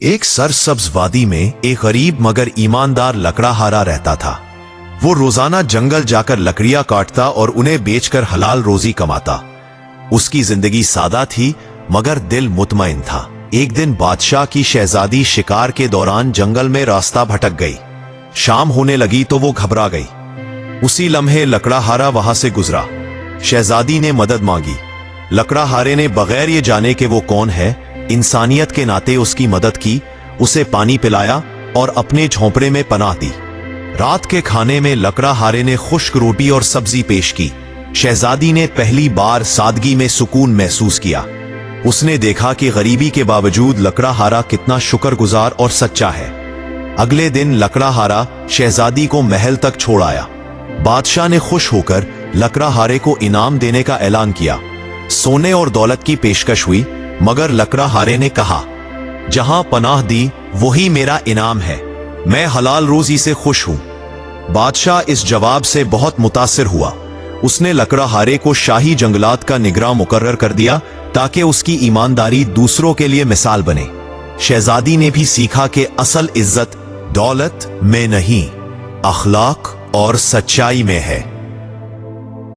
ایک सरसब्ज वादी में एक गरीब मगर ईमानदार लकड़हारा रहता था। वो रोजाना जंगल जाकर लकड़ियां काटता और उन्हें बेचकर हलाल रोजी कमाता। उसकी जिंदगी सादा थी मगर दिल मुतमईन था। एक दिन बादशाह की शहजादी शिकार के दौरान जंगल में रास्ता भटक गई। शाम होने लगी तो वो घबरा गई। उसी लम्हे लकड़हारा वहां से गुजरा। शहजादी ने मदद मांगी। लकड़हारे ने बगैर ये जाने कि वो कौन है, इंसानियत के नाते उसकी मदद की, उसे पानी पिलाया और अपने झोंपड़े में पनाह दी। रात के खाने में लकड़हारे ने खुश्क रोटी और सब्जी पेश की। शहजादी ने पहली बार सादगी में सुकून महसूस किया। उसने देखा कि गरीबी के बावजूद लकड़हारा कितना शुक्रगुजार और सच्चा है। अगले दिन लकड़हारा शहजादी को महल तक छोड़ आया। बादशाह ने खुश होकर लकड़हारे को इनाम देने का ऐलान किया। सोने और दौलत की पेशकश हुई, मगर लकड़हारे ने कहा, जहां पनाह दी वही मेरा इनाम है, मैं हलाल रोजी से खुश हूं। बादशाह इस जवाब से बहुत मुतासिर हुआ। उसने लकड़हारे को शाही जंगलात का निगरां मुकर्रर कर दिया ताकि उसकी ईमानदारी दूसरों के लिए मिसाल बने। शहजादी ने भी सीखा कि असल इज्जत दौलत में नहीं, अखलाक और सच्चाई में है।